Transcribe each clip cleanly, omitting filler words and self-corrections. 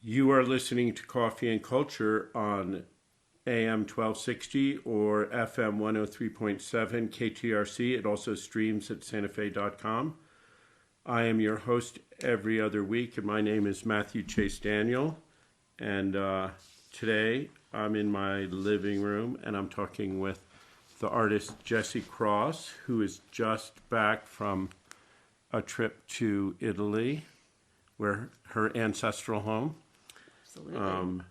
You are listening to Coffee and Culture on AM 1260 or FM 103.7 KTRC. It also streams at santafe.com. I am your host every other week, and my name is Matthew Chase Daniel. And today I'm in my living room, and I'm talking with the artist Jessi Cross, who is just back from a trip to Italy, where her ancestral home. Absolutely.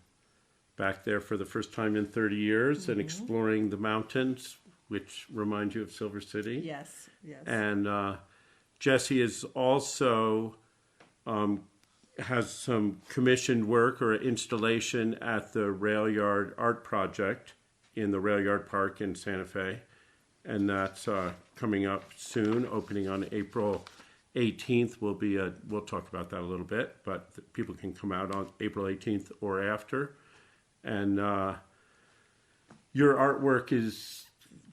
Back there for the first time in 30 years and exploring the mountains, which remind you of Silver City. Yes, yes. And Jessi is also has some commissioned work or installation at the Railyard Art Project in the Railyard Park in Santa Fe. And that's coming up soon, opening on April 18th. We'll talk about that a little bit, but people can come out on April 18th or after. And your artwork is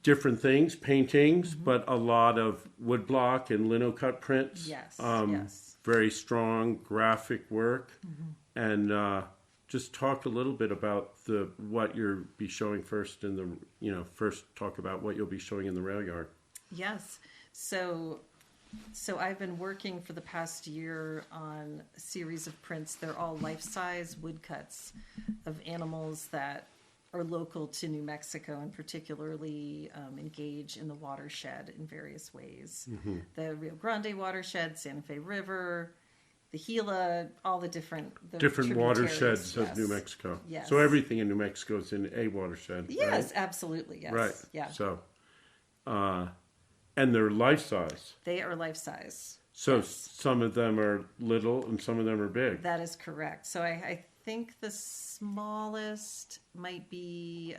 different things, paintings, but a lot of woodblock and lino cut prints. Yes, yes. Very strong graphic work. And just talk a little bit about what you'll be showing first first talk about what you'll be showing in the rail yard. Yes. So I've been working for the past year on a series of prints. They're all life-size woodcuts of animals that are local to New Mexico and particularly engage in the watershed in various ways. The Rio Grande watershed, Santa Fe River, the Gila, all the different watersheds of yes. New Mexico. Yes. So everything in New Mexico is in a watershed. Yes, right? absolutely. Yes. Right. Yeah. So, and they're life-size. They are life-size. So yes. Some of them are little and some of them are big. That is correct. So I think the smallest might be,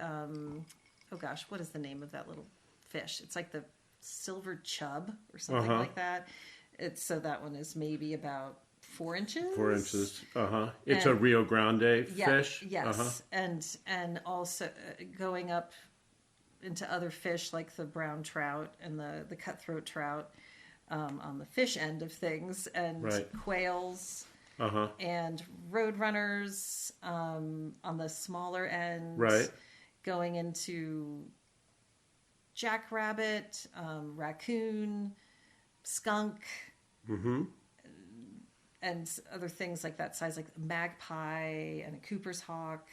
what is the name of that little fish? It's like the silver chub or something like that. So that one is maybe about 4 inches. 4 inches. It's a Rio Grande fish. Yes. And also going up into other fish like the brown trout and the cutthroat trout on the fish end of things, and quails and roadrunners on the smaller end, going into jackrabbit, raccoon, skunk, and other things like that size, like a magpie and a Cooper's hawk.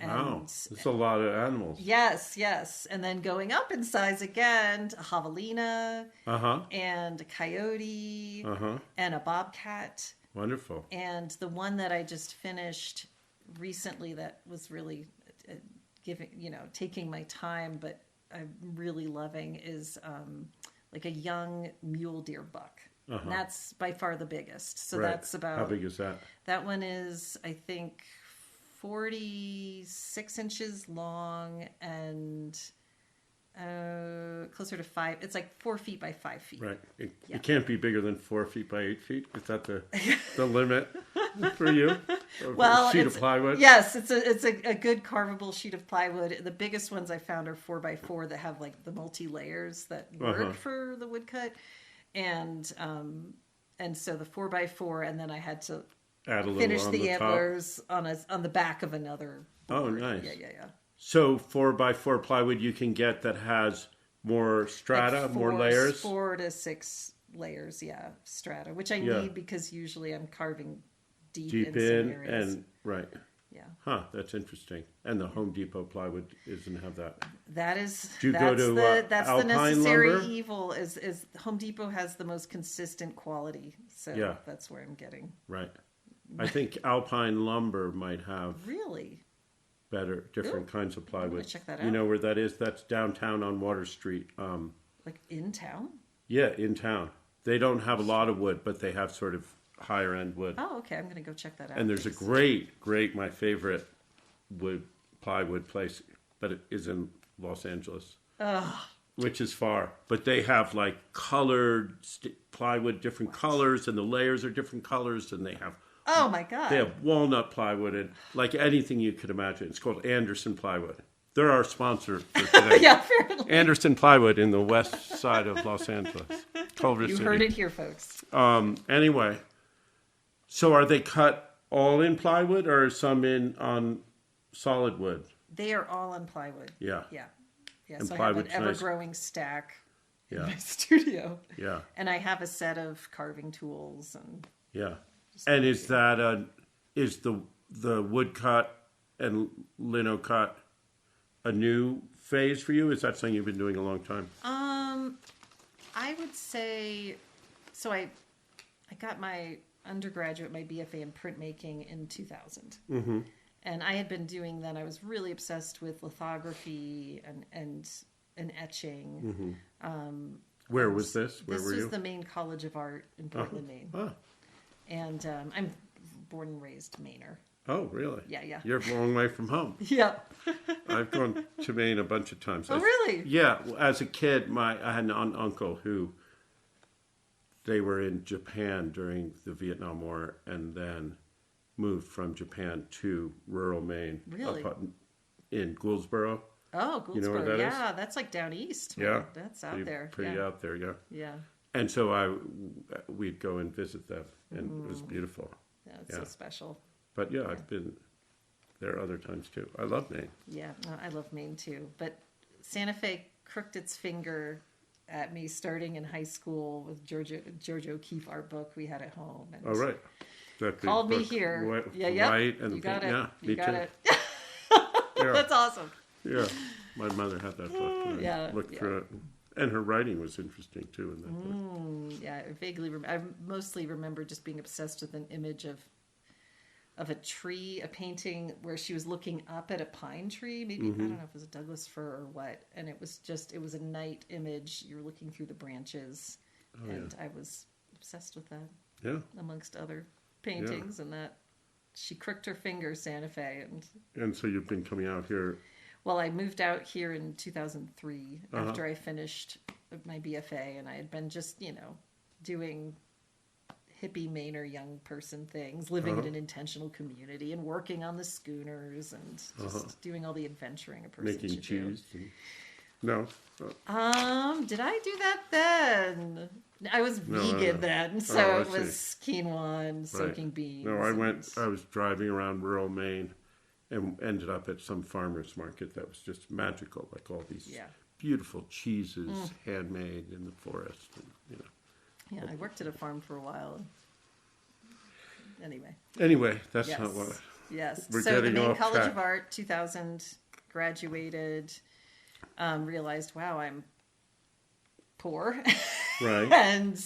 Wow, that's a lot of animals. Yes, yes. And then going up in size again, a javelina and a coyote and a bobcat. Wonderful. And the one that I just finished recently that was really taking my time, but I'm really loving is like a young mule deer buck. And that's by far the biggest. So that's about... How big is that? That one is, I think, 46 inches long and closer to 5. It's like 4 feet by 5 feet. Right. It can't be bigger than 4 feet by 8 feet. Is that the limit for you? Well, a sheet of plywood? Yes, it's a good carvable sheet of plywood. The biggest ones I found are 4 by 4 that have like the multi-layers that work for the woodcut. And so the 4 by 4, and then I had to add a little finish on the antlers on the back of another board. Oh, nice. Yeah. So 4 by 4 plywood you can get that has more strata, like more layers? 4 to 6 layers, strata, which I need because usually I'm carving deep in some areas. And right. Yeah. That's interesting. And the Home Depot plywood doesn't have that. That's the necessary lumber? Evil is Home Depot has the most consistent quality. So that's where I'm getting. Right. I think Alpine lumber might have really different kinds of plywood. Check that out. You know where that is? That's downtown on Water Street. Like in town? Yeah, in town. They don't have a lot of wood, but they have sort of higher end wood. Oh, okay. I'm going to go check that out. And there's a great, my favorite plywood place, but it is in Los Angeles. Which is far. But they have like colored plywood, different colors, and the layers are different colors, and they have... Oh my God. They have walnut plywood and like anything you could imagine. It's called Anderson Plywood. They're our sponsor for today. Yeah, apparently. Anderson Plywood in the west side of Los Angeles. Culver City. You heard it here, folks. Anyway, so are they cut all in plywood or some in on solid wood? They are all on plywood. Yeah. Yeah. Yeah. And So I have an plywood's nice. ever-growing stack in Yeah. my studio. Yeah. And I have a set of carving tools and Yeah. And is that is the woodcut and lino cut a new phase for you? Is that something you've been doing a long time? I would say so. I got my undergraduate, my BFA in printmaking in 2000, and I had been doing then. I was really obsessed with lithography and etching. Where was this? Where This were was you? the Maine College of Art in Portland, Maine, and I'm born and raised Mainer. Oh, really? Yeah. You're a long way from home. Yeah. I've gone to Maine a bunch of times. Oh, really? Yeah. As a kid, I had an uncle who they were in Japan during the Vietnam War and then moved from Japan to rural Maine. Really? In Gouldsboro. Oh, Gouldsboro. You know where that yeah, that's like down east. Man. Yeah. That's out there. Pretty out there, yeah. Yeah. And so we'd go and visit them, and it was beautiful. Yeah, it's so special. But yeah, I've been there other times too. I love Maine. Yeah, no, I love Maine too. But Santa Fe crooked its finger at me starting in high school with George O'Keeffe art book we had at home. And Oh, right. That big called me book, here. White and you got it. Yeah, you me got too. it. Yeah. That's awesome. Yeah, my mother had that book. And I looked through it, and her writing was interesting too in that book. Yeah, I vaguely I mostly remember just being obsessed with an image of a tree, a painting where she was looking up at a pine tree. Maybe I don't know if it was a Douglas fir or what. And it was a night image. You were looking through the branches, and I was obsessed with that. Yeah, amongst other paintings, and that she crooked her finger, Santa Fe, and so you've been coming out here. Well, I moved out here in 2003 after I finished my BFA, and I had been just, doing hippie Mainer young person things, living in an intentional community and working on the schooners and just doing all the adventuring a person Making should cheese. do. No. Did I do that then? I was vegan then, so it was quinoa and soaking beans. No, I was driving around rural Maine and ended up at some farmer's market that was just magical, like all these beautiful cheeses handmade in the forest. And, Yeah, I worked at a farm for a while. Anyway, that's not what. Yes. We're so the getting Maine off College track. of Art, 2000, graduated. Realized, wow, I'm poor, Right. and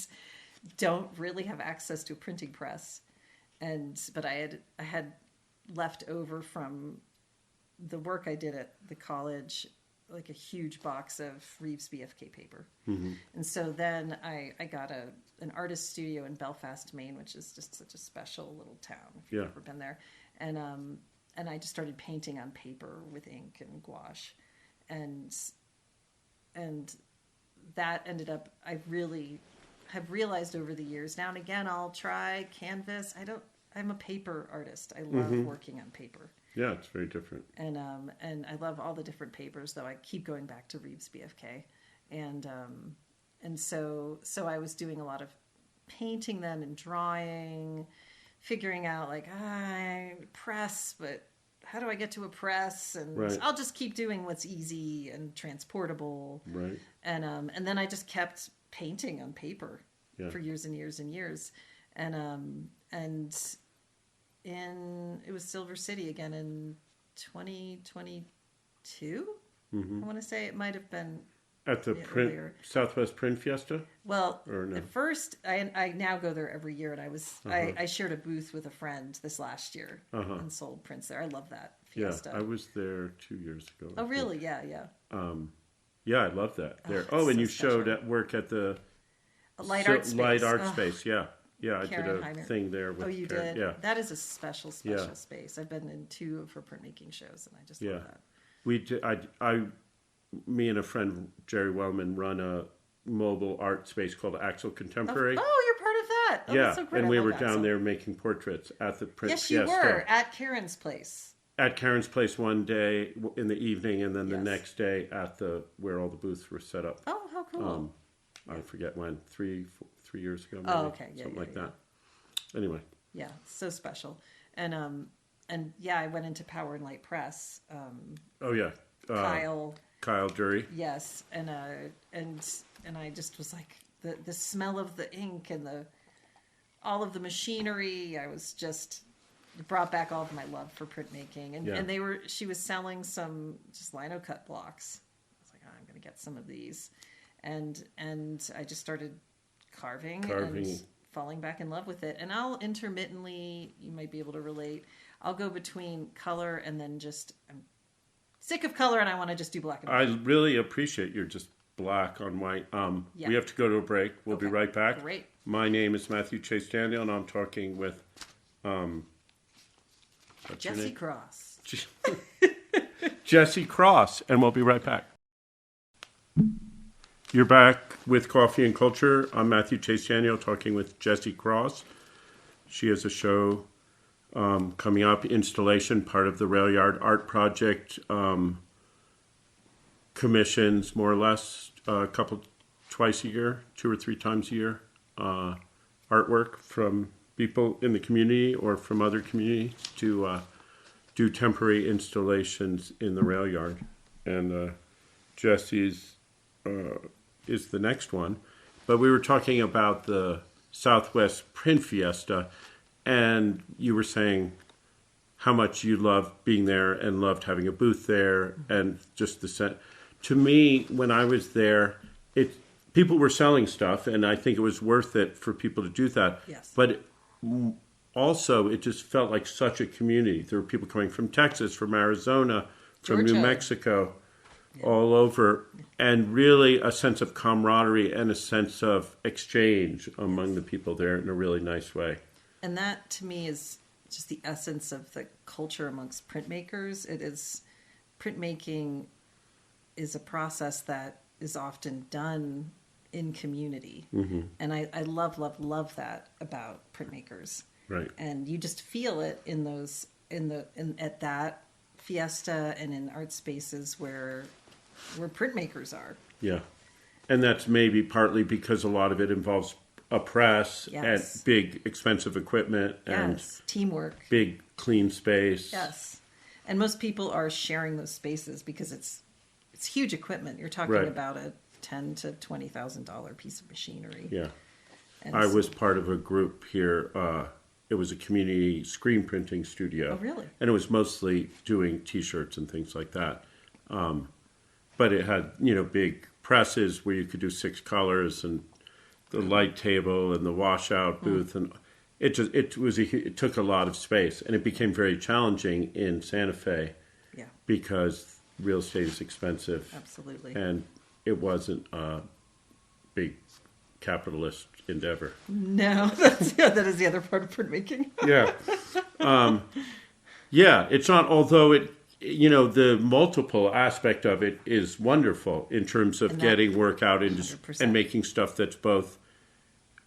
don't really have access to a printing press. But I had left over from the work I did at the college, like a huge box of Reeves BFK paper. And so then I got an artist studio in Belfast, Maine, which is just such a special little town if you've ever been there. And I just started painting on paper with ink and gouache. And that ended up, I really have realized over the years, now and again I'll try canvas. I'm a paper artist. I love working on paper. Yeah, it's very different. And I love all the different papers, though I keep going back to Reeves BFK. And so I was doing a lot of painting then and drawing, figuring out like, I press, but how do I get to a press? And I'll just keep doing what's easy and transportable. Right. And then I just kept painting on paper for years and years and years. And it was Silver City again in 2022. I want to say it might have been At the Southwest Print Fiesta? Well, no? at first, I now go there every year, and I shared a booth with a friend this last year and sold prints there. I love that fiesta. Yeah, I was there 2 years ago. Oh, really? Yeah. Yeah, I love that. There. Oh, and you showed at work at the Light Art Space. Light Art Space, yeah. Yeah, I did Karen a Heiner. thing there with you Karen. did? Yeah. That is a special space. I've been in 2 of her printmaking shows, and I just love that. We did, me and a friend, Jerry Wellman, run a mobile art space called Axel Contemporary. Oh, you're part of that. Oh, that's so great. And I we love were Axel. down there making portraits at the Print Yes, Fiesta. you were, at Karen's place. At Karen's place one day in the evening, and then the next day at where all the booths were set up. Oh, how cool. I forget when, 3 years ago, maybe, Oh, okay. Yeah, something like that. Anyway. Yeah, so special. And yeah, I went into Power and Light Press. Oh yeah, Kyle Dury. Yes, and I just was like the smell of the ink and all of the machinery. I was just it brought back all of my love for printmaking, and she was selling some just lino cut blocks. I was like, oh, I'm going to get some of these, and I just started carving and falling back in love with it. And I'll intermittently, you might be able to relate, I'll go between color and then just I'm sick of color and I want to just do black and white. I really appreciate you're just black on white. We have to go to a break. We'll be right back. Great. My name is Matthew Chase Daniel, and I'm talking with Jessi Cross. Jessi Cross, and we'll be right back. You're back with Coffee and Culture. I'm Matthew Chase Daniel, talking with Jessi Cross. She has a show coming up, installation, part of the Railyard Art Project, commissions more or less twice a year, 2 or 3 times a year, artwork from people in the community or from other communities to do temporary installations in the rail yard. And Jessi's is the next one. But we were talking about the Southwest Print Fiesta, and you were saying how much you loved being there and loved having a booth there, and just the set. To me, when I was there, people were selling stuff, and I think it was worth it for people to do that. Yes. But also, it just felt like such a community. There were people coming from Texas, from Arizona, from Georgia. New Mexico, all over, and really a sense of camaraderie and a sense of exchange among the people there in a really nice way. And that, to me, is just the essence of the culture amongst printmakers. It is, printmaking is a process that is often done in community. Mm-hmm. And I love, love, love that about printmakers. Right. And you just feel it in those, at that fiesta and in art spaces where printmakers are. Yeah. And that's maybe partly because a lot of it involves a press and big expensive equipment and teamwork, big clean space. Yes. And most people are sharing those spaces because it's huge equipment. You're talking about a $10,000 to $20,000 piece of machinery. Yeah. And I was part of a group here. It was a community screen printing studio. Oh, really? And it was mostly doing T-shirts and things like that. But it had, big presses where you could do 6 colors and the light table and the washout booth, and it took a lot of space, and it became very challenging in Santa Fe, because real estate is expensive. Absolutely. And it wasn't a big capitalist endeavor. No, that is the other part of printmaking. Yeah. It's not, although the multiple aspect of it is wonderful in terms of getting work out and making stuff that's both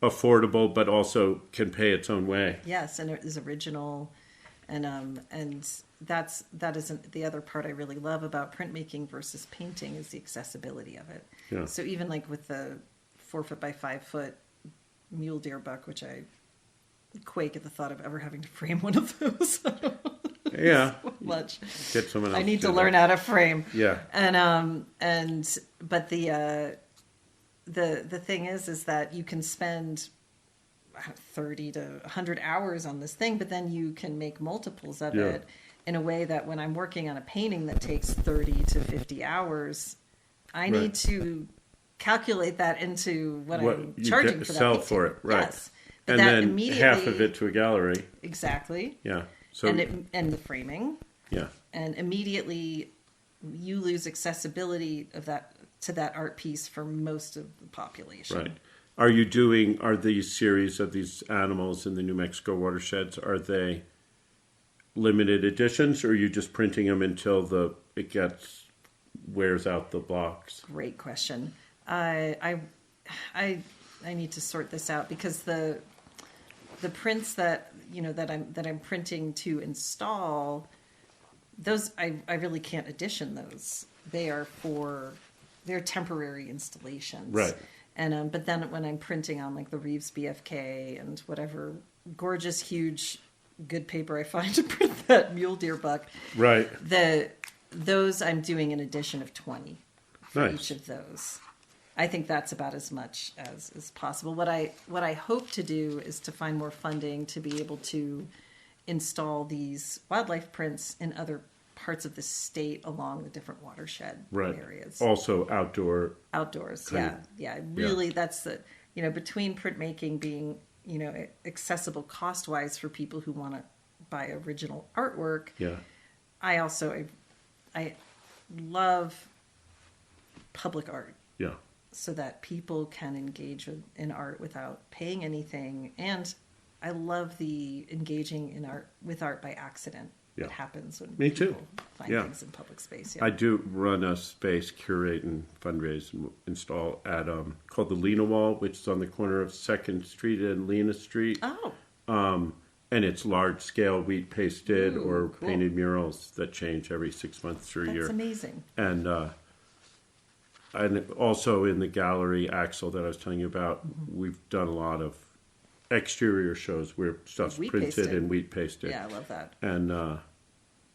affordable but also can pay its own way. Yes, and it is original, and that isn't the other part I really love about printmaking versus painting is the accessibility of it. Yeah. So even like with the 4 foot by 5 foot mule deer buck, which I quake at the thought of ever having to frame one of those. Yeah. So much. Get someone else. I need to learn how to frame. Yeah. But the thing is that you can spend 30 to 100 hours on this thing, but then you can make multiples of it in a way that when I'm working on a painting that takes 30 to 50 hours, I need to calculate that into what I'm charging for that. Sell for it, right? Yes. But and then half of it to a gallery. Exactly. Yeah. So and the framing. Yeah. And immediately you lose accessibility of that to that art piece for most of the population. Right. Are these series of these animals in the New Mexico watersheds, are they limited editions, or are you just printing them until it wears out the blocks? Great question. I need to sort this out because the prints that I'm printing to install, those I really can't edition those. They're temporary installations. Right. And but then when I'm printing on like the Reeves BFK and whatever gorgeous huge good paper I find to print that mule deer buck. Right. Those I'm doing an edition of 20 for Nice. each of those. I think that's about as much as is possible. What I hope to do is to find more funding to be able to install these wildlife prints in other parts of the state along the different watershed Right. areas. Also Outdoors, kind yeah. of- Really, that's the, between printmaking being, accessible cost-wise for people who want to buy original artwork. Yeah. I love public art Yeah. so that people can engage in art without paying anything. And I love the engaging with art by accident. Yeah. It happens when Me too. people find Yeah. things in public space. Yeah. I do run a space, curate and fundraise and install at called the Lena Wall, which is on the corner of 2nd Street and Lena Street. Oh, And it's large scale wheat pasted Ooh, or cool. painted murals that change every 6 months or a that's year. amazing. And also in the gallery, Axel, that I was telling you about, we've done a lot of exterior shows where stuff's Wheat printed pasted. and wheat pasted. Yeah, I love that. And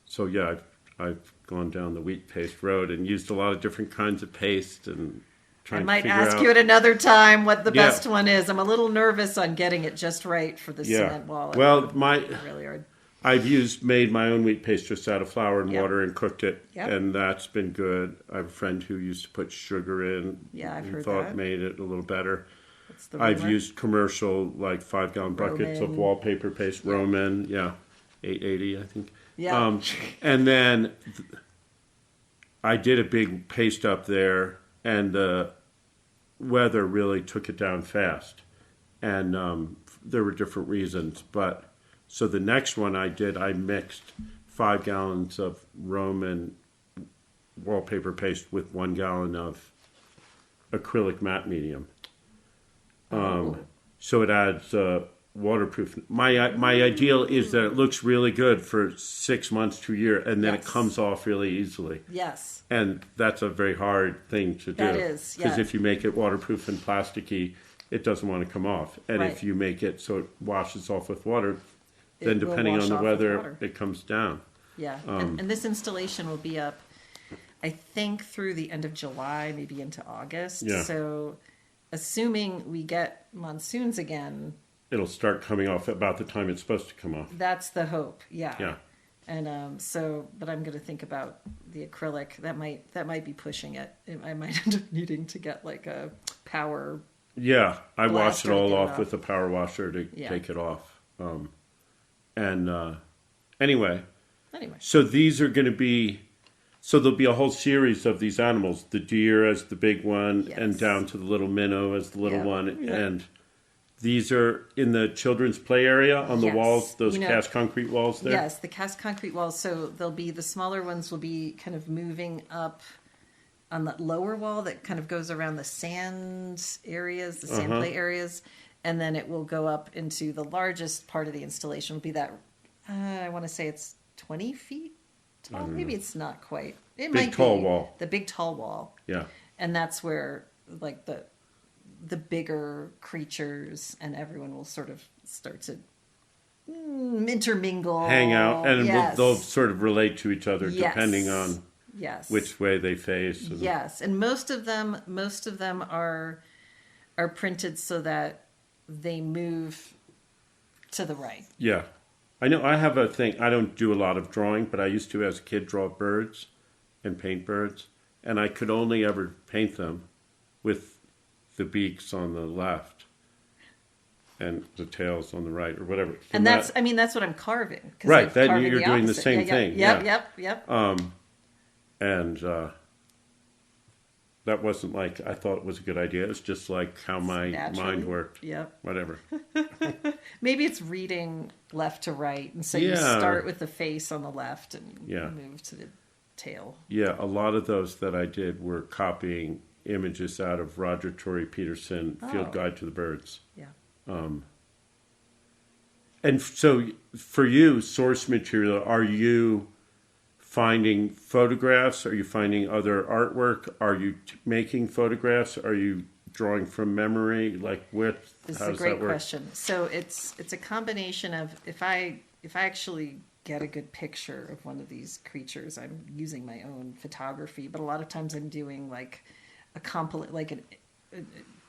so yeah, I've gone down the wheat paste road and used a lot of different kinds of paste and I trying to might figure ask out. you at another time what the Yeah. best one is. I'm a little nervous on getting it just right for the Yeah. cement wall. Well, Really hard. I've made my own wheat paste just out of flour and Yep. water and cooked it, Yep. and that's been good. I have a friend who used to put sugar in. Yeah, I've and heard thought that. made it a little better. What's the I've rumor? used commercial like 5-gallon buckets of Roman. wallpaper paste, Roman, yeah, 880 I think. Yeah. And then I did a big paste up there, and the weather really took it down fast, and there were different reasons. But so the next one I did, I mixed 5 gallons of Roman wallpaper paste with 1 gallon of acrylic matte medium. So it adds waterproof. My ideal is that it looks really good for 6 months to a year, and then it Yes. comes off really easily. Yes. And that's a very hard thing to do. That is, Because yeah. if you make it waterproof and plasticky, it doesn't want to come off. And Right. if you make it so it washes off with water, It then will depending wash on the off with weather, water. it comes down. Yeah. And this installation will be up, I think, through the end of July, maybe into August. Yeah. So assuming we get monsoons again, It'll start coming off about the time it's supposed to come off. that's the hope. Yeah. Yeah. And but I'm going to think about the acrylic. That might be pushing it. I might end up needing to get like a power. Yeah, I washed Blaster it to all get it off off. with a power washer to Yeah. take it off. Anyway, Anyway. so these are going to be, so there'll be a whole series of these animals, the deer as the big one, and Yes. down to the little minnow as the little Yeah. one. Yeah. And these are in the children's play area on the Yes. walls, those You know, cast concrete walls there. Yes, the cast concrete walls. So they'll be the smaller ones will be kind of moving up on that lower wall that kind of goes around the sand areas, the sand play areas, and then it will go up into the largest part of the installation. Will be that I want to say it's 20 feet tall. Maybe it's not quite. It might tall be wall. the big tall wall, Yeah. and that's where like the bigger creatures and everyone will sort of start to intermingle, Hang out, and yes. they'll sort of relate to each other Yes. depending on yes, which way they face. And, yes, and most of them are printed so that they move to the right. Yeah. I know I have a thing. I don't do a lot of drawing, but I used to, as a kid, draw birds and paint birds. And I could only ever paint them with the beaks on the left and the tails on the right, or whatever. From And that's, that- I mean, that's what I'm carving. 'Cause Right, I'm then carving you're doing the opposite. same Yeah, thing, Yep, yeah. yep. and that wasn't like I thought it was a good idea. It's just like how my Naturally. mind worked. Yep. Whatever. Maybe it's reading left to right, and so you Yeah. start with the face on the left and Yeah. move to the tail. Yeah, a lot of those that I did were copying images out of Roger Tory Peterson, Field Oh. Guide to the Birds. Yeah. And so for you, source material, are you finding photographs? Are you finding other artwork? Are you making photographs? Are you drawing from memory? Like what? This How is a does great that work? question. So it's a combination of if I if I actually get a good picture of one of these creatures, I'm using my own photography, but a lot of times I'm doing like a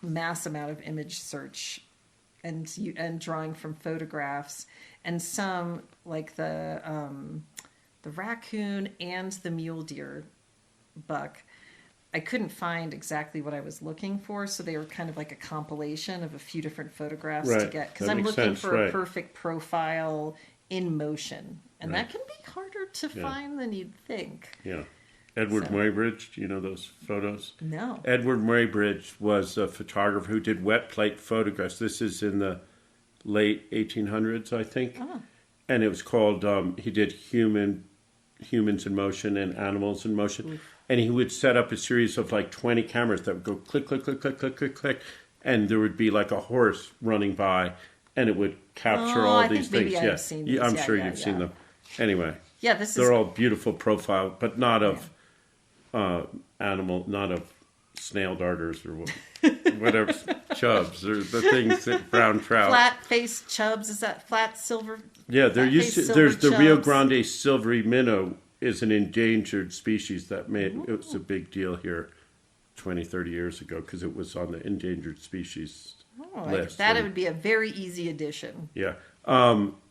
mass amount of image search and drawing from photographs, and some like the raccoon and the mule deer buck. I couldn't find exactly what I was looking for, so they were kind of like a compilation of a few different photographs to Right. get, because That I'm makes looking sense, for right. a perfect profile in motion, and Right. that can be harder to Yeah. find than you'd think. Yeah. Edward So- Muybridge, do you know those photos? No. Edward Muybridge was a photographer who did wet plate photographs. This is in the late 1800s, I think. Oh. And it was called, he did humans in motion and animals in motion. Oof. And he would set up a series of like 20 cameras that would go click, click, click, click, click, click, click. And there would be like a horse running by, and it would capture all I these think maybe things. I've Yeah. seen Yeah, these. I'm Yeah, sure yeah, you've seen yeah. them. Anyway, Yeah, this is they're all beautiful profile, but not of animal, not of snail darters or whatever, chubs or the things that brown trout. flat-faced chubs. Is that flat silver? Yeah, there used to, flat-faced there's the silver Rio chubs? Grande silvery minnow is an endangered species that made it was a big deal here 20, 30 years ago because it was on the endangered species list. That And- would be a very easy addition. yeah.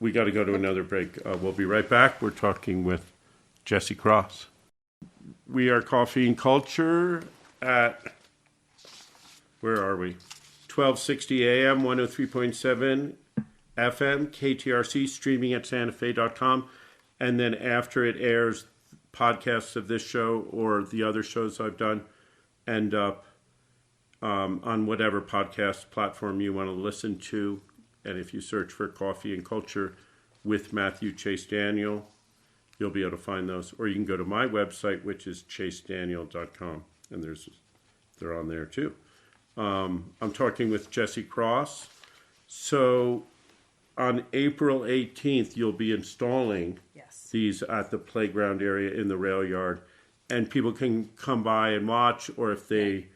We got to go to another break. We'll be right back. We're talking with Jessi Cross. We are Coffee and Culture at, where are we? 1260 AM, 103.7 FM, KTRC, streaming at santafe.com. And then after it airs, podcasts of this show or the other shows I've done end up on whatever podcast platform you want to listen to. And if you search for Coffee and Culture with Matthew Chase Daniel, you'll be able to find those. Or you can go to my website, which is chasedaniel.com, and they're on there too. I'm talking with Jessi Cross. So on April 18th, you'll be installing Yes. these at the playground area in the rail yard, and people can come by and watch, or if they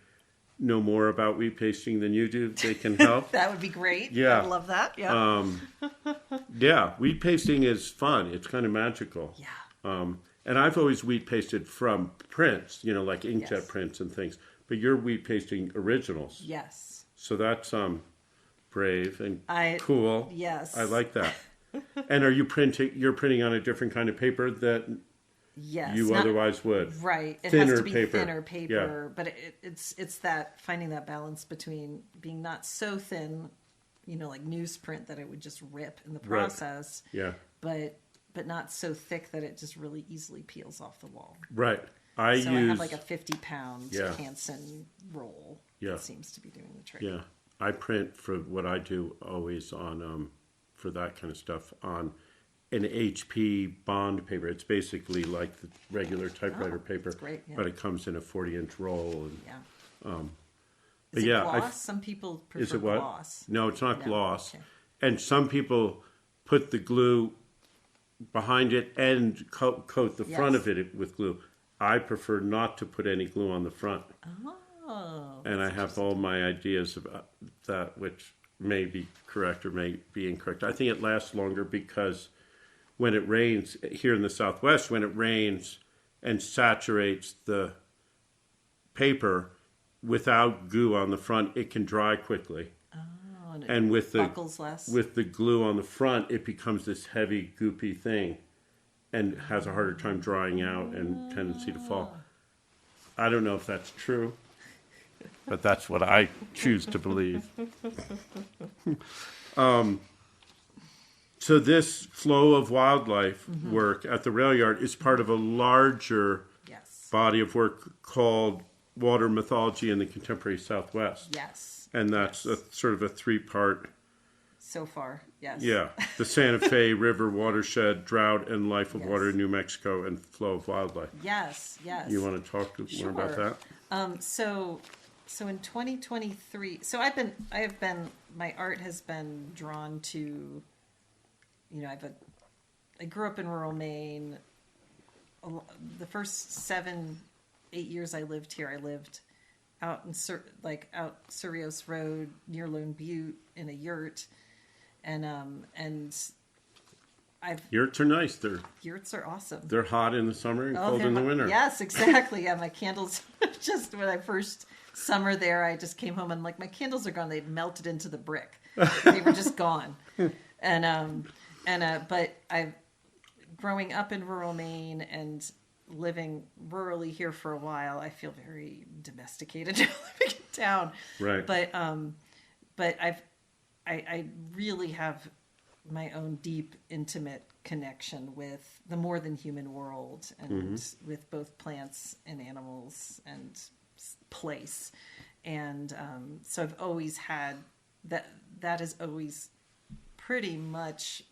know more about wheat pasting than you do, they can help. That would be great. Yeah. I love that. Yeah. Yeah, wheat pasting is fun. It's kind of magical. Yeah. And I've always wheat pasted from prints, like inkjet Yes. prints and things. But you're wheat pasting originals. Yes. So that's brave and cool. Yes. I like that. And you're printing on a different kind of paper that Yes. you otherwise would. Right. It Thinner has to be paper. thinner paper, Yeah. but it's that finding that balance between being not so thin, like newsprint that it would just rip in the Right. process, Yeah. but not so thick that it just really easily peels off the wall. Right. I have like a 50-pound Yeah. Hansen roll. Yeah. That seems to be doing the trick. Yeah. I print for what I do always on, for that kind of stuff, on an HP bond paper. It's basically like the regular typewriter paper, that's great, yeah. but it comes in a 40-inch roll. And, Yeah. but Is it yeah, gloss? Some people prefer is it what? gloss. No, it's not No, gloss. okay. And some people put the glue behind it and coat the front Yes. of it with glue. I prefer not to put any glue on the front. Oh. And I have all my ideas about that, which may be correct or may be incorrect. I think it lasts longer because when it rains here in the Southwest, when it rains and saturates the paper without glue on the front, it can dry quickly. Oh, and it And with the buckles less. with the glue on the front, it becomes this heavy, goopy thing, and has a harder time drying out and tendency to fall. I don't know if that's true, but that's what I choose to believe. So this flow of wildlife work at the rail yard is part of a larger Yes. body of work called Water Mythology in the Contemporary Southwest. Yes. And that's a sort of a three-part, So far, yes. yeah, the Santa Fe River watershed, drought and life of Yes. water in New Mexico, and flow of wildlife. Yes. Yes. You want to talk more about Sure. that? So in 2023, my art has been drawn to, I grew up in rural Maine. The first 7-8 years I lived here, I lived out in out Surrios Road near Lone Butte in a yurt, and Yurts are nice. Yurts are awesome. They're hot in the summer and cold in the winter. Yes, exactly. Yeah, my candles, just when I first summer there, I just came home and like, my candles are gone. They'd melted into the brick. They were just gone. But growing up in rural Maine and living rurally here for a while, I feel very domesticated living in town. Right. But I really have my own deep, intimate connection with the more than human world, and with both plants and animals and place. And so I've always had that is always pretty much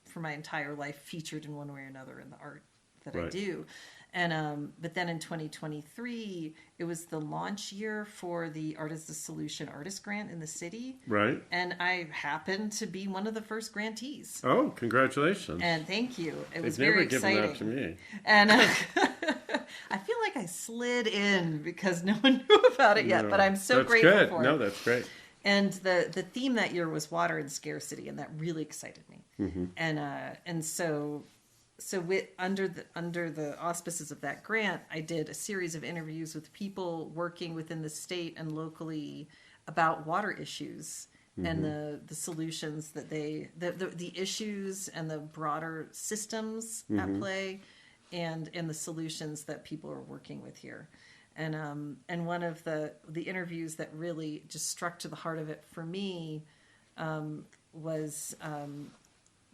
for my entire life featured in one way or another in the art that I do. And but then in 2023, it was the launch year for the Art is the Solution Artist Grant in the city. Right. And I happened to be one of the first grantees. Oh, congratulations. And thank you. It was They've very never exciting. given that to me. And I feel like I slid in because no one knew about it yet, but I'm so grateful for it. No, that's great. And the theme that year was water and scarcity, and that really excited me. And so under the auspices of that grant, I did a series of interviews with people working within the state and locally about water issues and the solutions that the issues and the broader systems at play, and the solutions that people are working with here. And one of the interviews that really just struck to the heart of it for me was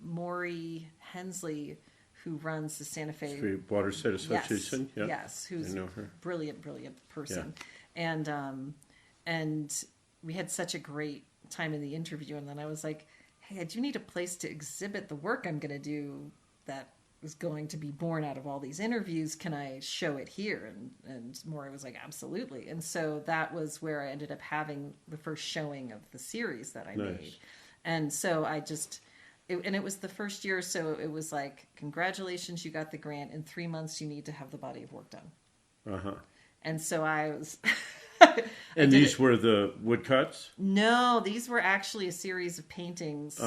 Maury Hensley, who runs the Santa Fe Water State Association. Yes, who's a brilliant person. Yeah. And we had such a great time in the interview, and then I was like, hey, I do need a place to exhibit the work I'm going to do that is going to be born out of all these interviews. Can I show it here? And Maury was like, absolutely. And so that was where I ended up having the first showing of the series that I made. And so it was the first year, so it was like, congratulations, you got the grant. In 3 months, you need to have the body of work done. And so I was... And these were the woodcuts? No, these were actually a series of paintings,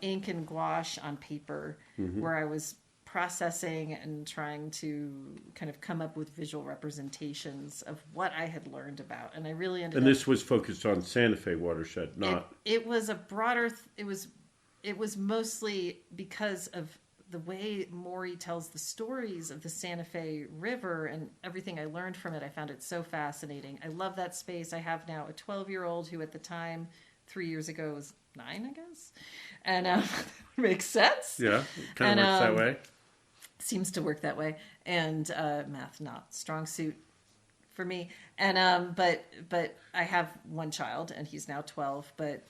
ink and gouache on paper, where I was processing and trying to kind of come up with visual representations of what I had learned about. And I really ended up... And this was focused on Santa Fe watershed, not... It was a broader... It was mostly because of the way Maury tells the stories of the Santa Fe River and everything I learned from it. I found it so fascinating. I love that space. I have now a 12-year-old who at the time, 3 years ago, was 9, I guess. And makes sense. Yeah, kind of works that way. Seems to work that way. And math, not strong suit for me. And but I have one child, and he's now 12. But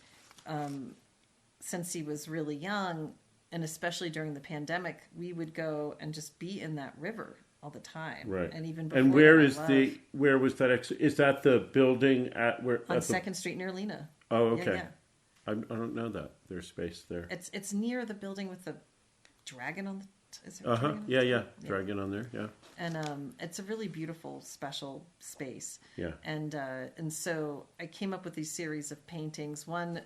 since he was really young, and especially during the pandemic, we would go and just be in that river all the time. Right. And even before and where is where was that? Is that the building on 2nd Street near Lena? Oh, okay. Yeah. I don't know that. There's space there. It's near the building with the dragon on the... Is there a dragon on yeah. Dragon on there, yeah. And it's a really beautiful, special space. Yeah. And so I came up with these series of paintings. One...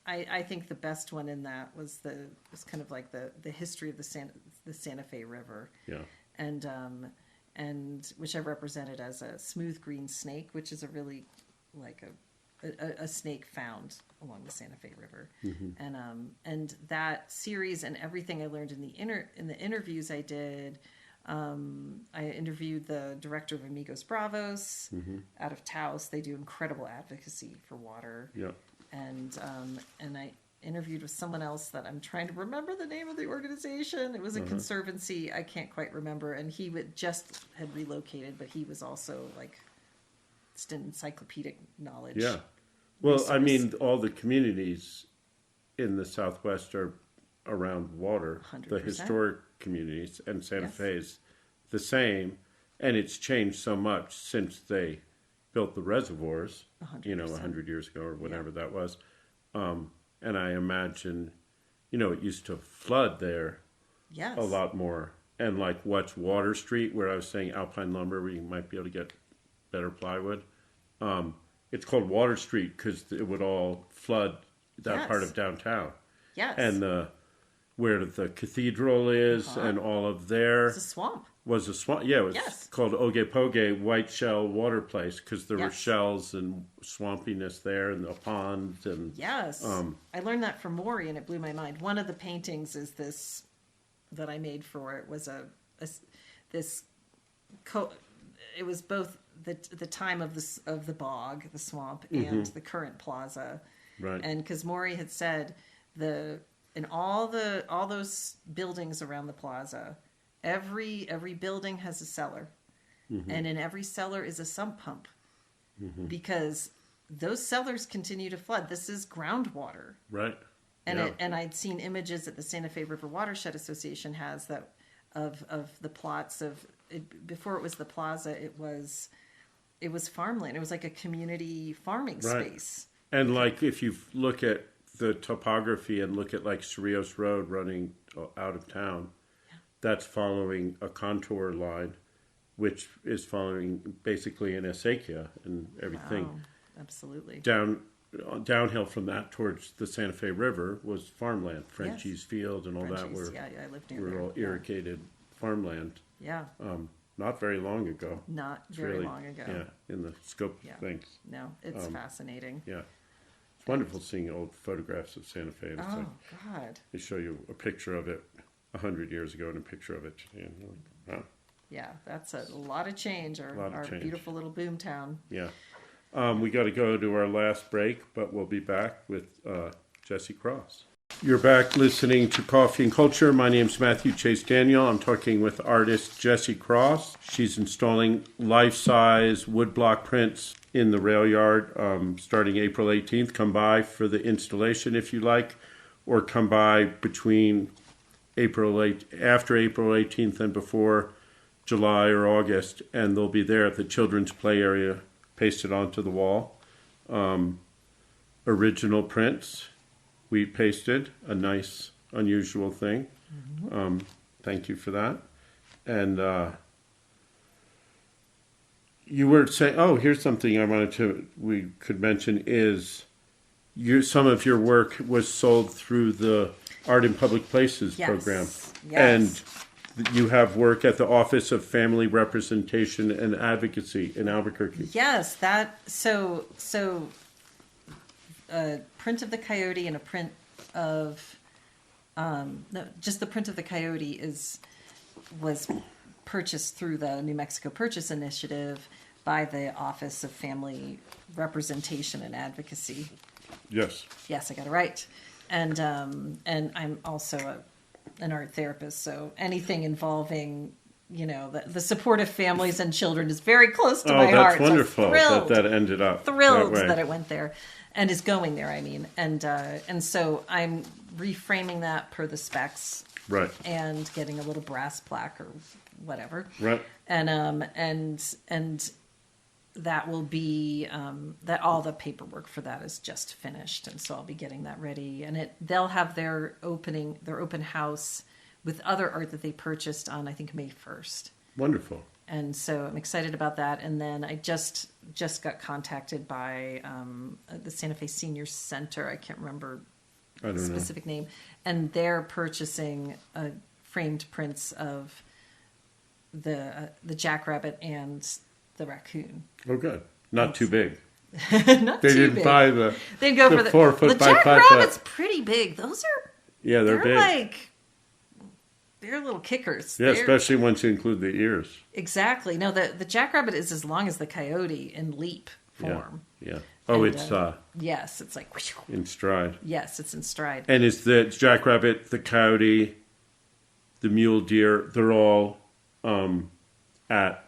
I think the best one in that was kind of like the history of the Santa Fe River. Yeah. And which I represented as a smooth green snake, which is a really like a snake found along the Santa Fe River. And that series and everything I learned in the interviews I did. I interviewed the director of Amigos Bravos out of Taos. They do incredible advocacy for water. Yeah. And I interviewed with someone else that I'm trying to remember the name of the organization. It was a conservancy. I can't quite remember. And he just had relocated, but he was also like just encyclopedic knowledge. Yeah. Well, resource. I mean, all the communities in the Southwest are around water. 100%. The historic communities, and Santa Fe is the same. And it's changed so much since they built the reservoirs, 100%. 100 years ago or whatever that was. And I imagine, it used to flood there a lot more. And like what's Water Street, where I was saying Alpine Lumber, where you might be able to get better plywood. It's called Water Street because it would all flood that part of downtown. Yes. And where the cathedral is and all of there It's a swamp. was a swamp. Yeah, it was Yes. called Ogepoge White Shell Water Place because there were Yes. shells and swampiness there and the ponds and Yes. I learned that from Maury and it blew my mind. One of the paintings is this that I made for it was it was both the time of the bog, the swamp, and the current plaza. right. And because Maury had said in all those buildings around the plaza, every building has a cellar, and in every cellar is a sump pump, because those cellars continue to flood. This is groundwater, Right. and Yeah. and I'd seen images that the Santa Fe River Watershed Association has that of the plots of it, before it was the plaza. It was farmland. It was like a community farming Right. space. And like if you look at the topography and look at like Cerrillos Road running out of town, that's following a contour line, which is following basically an acequia and everything. Wow, absolutely. Downhill from that towards the Santa Fe River was farmland, Frenchie's Field and all that Frenchie's, were yeah, I lived near were there. all irrigated farmland. Yeah, Not very long ago. not It's very really- long ago. Yeah, in the scope Yeah. of things. No, it's fascinating. Yeah. It's wonderful seeing old photographs of Santa Fe. And it's like, Oh God, they show you a picture of it 100 years ago and a picture of it today. And you're like, wow. yeah, that's a lot of change. Lot of Our change. beautiful little boom town. Yeah. We got to go to our last break, but we'll be back with Jessi Cross. You're back listening to Coffee and Culture. My name's Matthew Chase Daniel. I'm talking with artist Jessi Cross. She's installing life-size woodblock prints in the rail yard starting April 18th. Come by for the installation if you like, or come by between after April 18th and before July or August, and they'll be there at the children's play area, pasted onto the wall. Original prints, wheat pasted, a nice, unusual thing. Thank you for that. And you were saying, oh, here's something we could mention is some of your work was sold through the Art in Public Places Yes. program. Yes. And you have work at the Office of Family Representation and Advocacy in Albuquerque. Yes, a print of the coyote and a print of no, just the print of the coyote was purchased through the New Mexico Purchase Initiative by the Office of Family Representation and Advocacy. Yes. Yes, I got it right. And I'm also an art therapist, so anything involving the support of families and children is very close to my that's heart. wonderful So thrilled, that ended up thrilled that way. that it went there and is going there. I mean, and so I'm reframing that per the specs, Right. and getting a little brass plaque or whatever, Right. and that will be that all the paperwork for that is just finished, and so I'll be getting that ready. And they'll have their open house with other art that they purchased on, I think, May 1st. Wonderful. And so I'm excited about that. And then I just got contacted by the Santa Fe Senior Center. I can't remember the specific name, and they're purchasing framed prints of the jackrabbit and the raccoon. Oh, good. Not too big. Not They too didn't big. buy the They'd go for 4 foot the by 5 jackrabbit's foot. pretty big. Those are Yeah, they're big. like they're little kickers. Yeah, especially once you include the ears. Exactly. No, the jackrabbit is as long as the coyote in leap form. Yeah. Oh, And, it's yes, it's like in stride. yes, it's in stride. And is the jackrabbit, the coyote, the mule deer, they're all at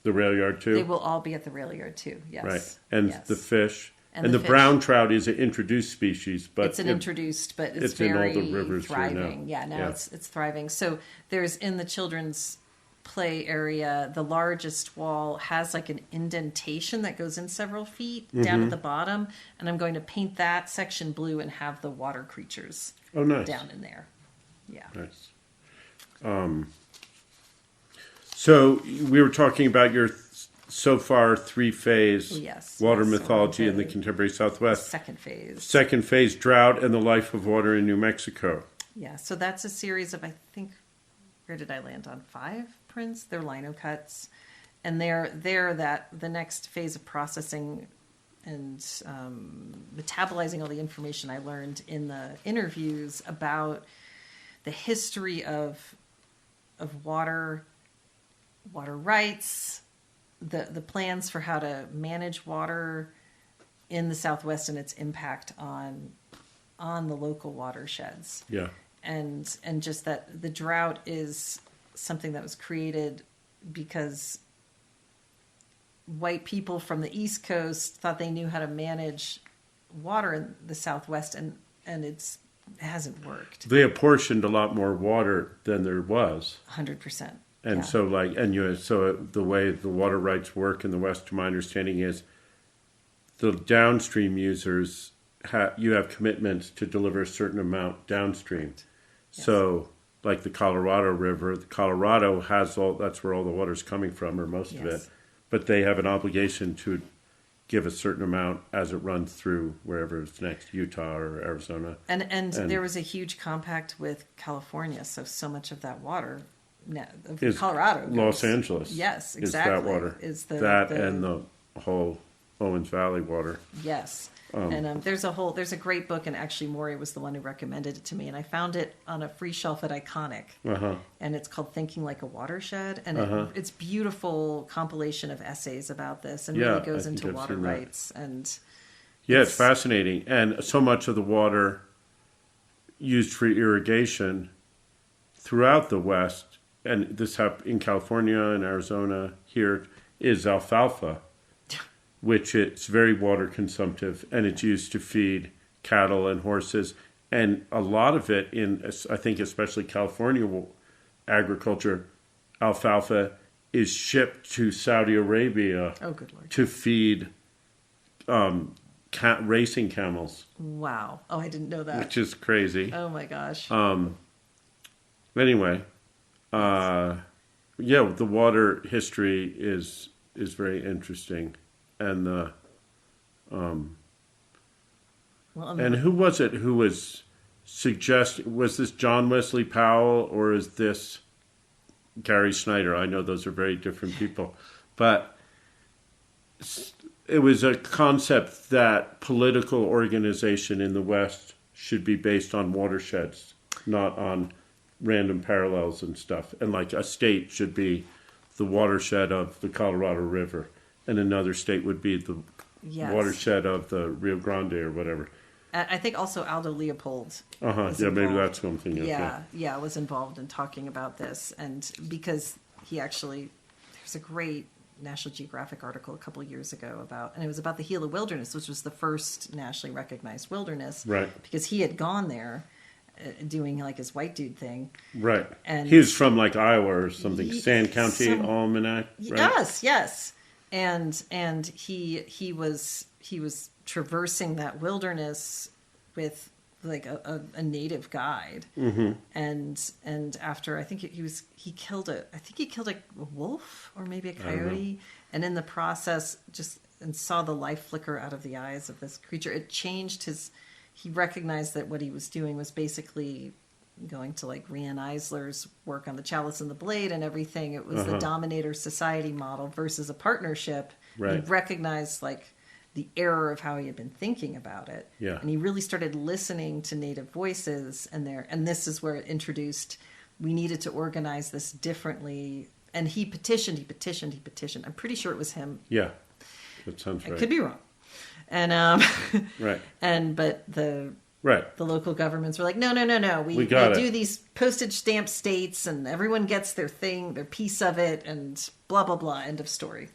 the rail yard too? They will all be at the rail yard too. Yes. Right. And yes. the fish. And And the the fish. brown trout is an introduced species, but It's an introduced, but it's in all very the rivers here now. thriving. Yeah, now Yeah. it's thriving. So there's in the children's play area, the largest wall has like an indentation that goes in several feet down Mm-hmm. at the bottom, and I'm going to paint that section blue and have the water creatures oh, nice. down in there. Yeah. Nice. So we were talking about your so far 3-phase Yes, water yes, mythology in the okay. contemporary Southwest. Second phase. Second phase, drought and the life of water in New Mexico. Yeah, so that's a series of, I think, where did I land on? 5 prints. They're lino cuts, and they're that the next phase of processing and metabolizing all the information I learned in the interviews about the history of water rights, the plans for how to manage water in the Southwest and its impact on the local watersheds. Yeah. And just that the drought is something that was created because white people from the East Coast thought they knew how to manage water in the Southwest, and it hasn't worked. They apportioned a lot more water than there was. 100%. And yeah. so the way the water rights work in the West, to my understanding, is the downstream users you have commitments to deliver a certain amount downstream. Yes. So, like the Colorado River, Colorado has that's where all the water's coming from, or most of it. But they have an obligation to give a certain amount as it runs through wherever it's next, Utah or Arizona. And there was a huge compact with California, so much of that water is Colorado goes. Los Angeles. Yes, exactly. Is that water. Is and the whole Owens Valley water. Yes. And there's a great book, and actually Maury was the one who recommended it to me, and I found it on a free shelf at Iconic, and it's called Thinking Like a Watershed, and it's beautiful compilation of essays about this, and really goes into water rights. And it's fascinating, and so much of the water used for irrigation throughout the West, and this happened in California and Arizona here, is alfalfa, which it's very water consumptive, and it's used to feed cattle and horses. And a lot of it I think especially California agriculture, alfalfa is shipped to Saudi Arabia to feed racing camels. Wow. Oh, I didn't know that. Which is crazy. Oh my gosh. Anyway, the water history is very interesting. And and who was it who was suggesting? Was this John Wesley Powell, or is this Gary Snyder? I know those are very different people, but it was a concept that political organization in the West should be based on watersheds, not on random parallels and stuff. And like a state should be the watershed of the Colorado River, and another state would be the watershed of the Rio Grande or whatever. I think also Aldo Leopold. Maybe that's one thing. Yeah, was involved in talking about this, and because there's a great National Geographic article a couple of years ago and it was about the Gila Wilderness, which was the first nationally recognized wilderness. Right. Because he had gone there doing like his white dude thing. Right. And he was from like Iowa or something, Sand County Almanac. Right? Yes. And he was traversing that wilderness with like a native guide, and after I think he killed a wolf or maybe a coyote, and in the process and saw the life flicker out of the eyes of this creature. It changed he recognized that what he was doing was basically going to like Rian Eisler's work on the Chalice and the Blade and everything. It was the dominator society model versus a partnership. Right. He recognized like the error of how he had been thinking about it. Yeah. And he really started listening to native voices, and this is where it introduced, we needed to organize this differently. And he petitioned. I'm pretty sure it was him. Yeah. That sounds right. I could be wrong. And right. But the Right. The local governments were like, no. We do these postage stamp states, and everyone gets their thing, their piece of it, and blah, blah, blah. End of story.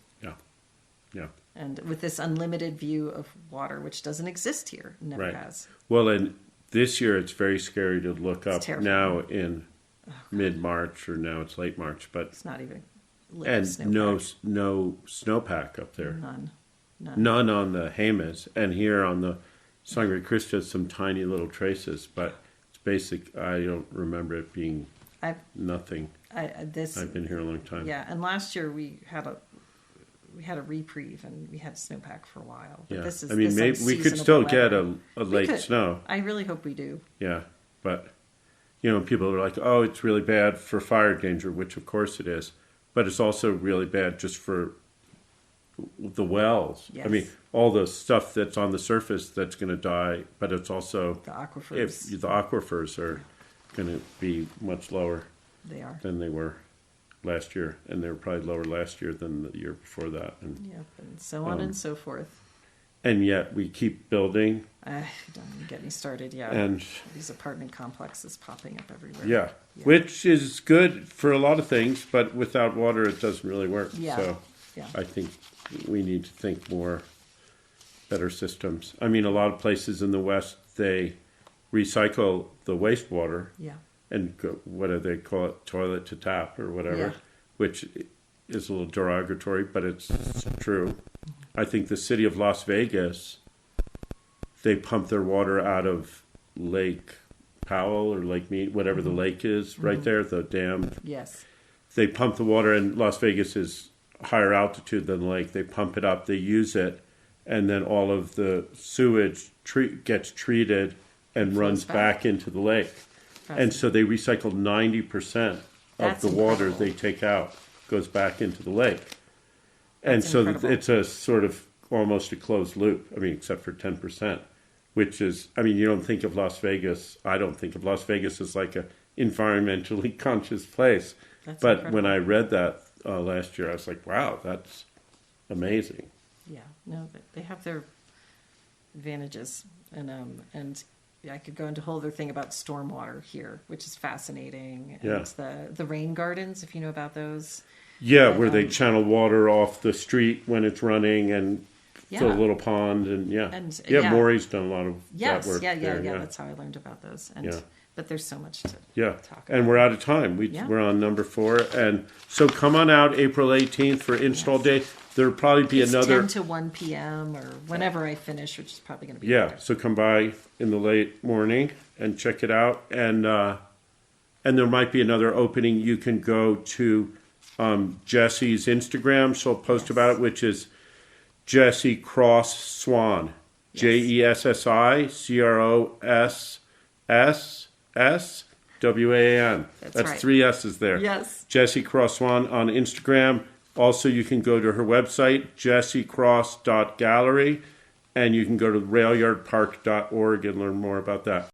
Yeah. And with this unlimited view of water, which doesn't exist here, never has. Well, and this year it's very scary to look up now in mid-March, or now it's late March, but it's not even lit. And no snowpack up there. None on the Jemez, and here on the Sangre Crista, some tiny little traces, but it's basic. I don't remember it being nothing. I've been here a long time. Yeah, and last year we had a reprieve, and we had snowpack for a while. But maybe we could still get a late snow. I really hope we do. Yeah, but You know, people are like, oh, it's really bad for fire danger, which of course it is, but it's also really bad just for the wells. Yes. I mean, all the stuff that's on the surface that's going to die, but it's also The aquifers. if the aquifers are going to be much lower They are. than they were last year, and they were probably lower last year than the year before that, Yep, and so on and so forth. and yet we keep building, Don't even get me started. Yeah, and these apartment complexes popping up everywhere. yeah, Yeah. which is good for a lot of things, but without water it doesn't really work. Yeah. So Yeah. I think we need to think more better systems. I mean, a lot of places in the West, they recycle the wastewater Yeah. and go, what do they call it, toilet to tap or whatever, Yeah. which is a little derogatory, but it's true. I think the city of Las Vegas, they pump their water out of Lake Powell or Lake Mead, whatever the lake is right there, the dam. Yes. They pump the water, and Las Vegas is higher altitude than the lake. They pump it up, they use it, and then all of the sewage gets treated and runs back into the lake. And so they recycle 90% of That's the water incredible. they take out goes back into the lake. And That's so incredible. it's a sort of almost a closed loop. I mean, except for 10%, which is, I mean, you don't think of Las Vegas. I don't think of Las Vegas as like a environmentally conscious place. That's But incredible. when I read that last year, I was like, wow, that's amazing. Yeah, no, they have their advantages, and yeah, I could go into a whole other thing about stormwater here, which is fascinating. And Yeah. the rain gardens, if you know about those. Yeah, But, where they channel water off the street when it's running and fill a Yeah. little pond, and And, yeah, yeah. Maury's done a lot of Yes, that work yeah. there, That's how I learned about those. And Yeah. but there's so much to Yeah, talk and about. we're out of time. Yeah. We're on number 4, and so come on out April 18th for install day. There'll probably be It's another. 10 to 1 p.m. or whenever I finish, which is probably going to be Yeah, later. so come by in the late morning and check it out, and there might be another opening. You can go to Jessi's Instagram. She'll post about it, which is Jessi Cross Swan, JESSI CROSSSWAN. That's That's right. 3 S's there. Yes. Jessi Cross Swan on Instagram. Also, you can go to her website, jessicross.gallery, and you can go to railyardpark.org and learn more about that.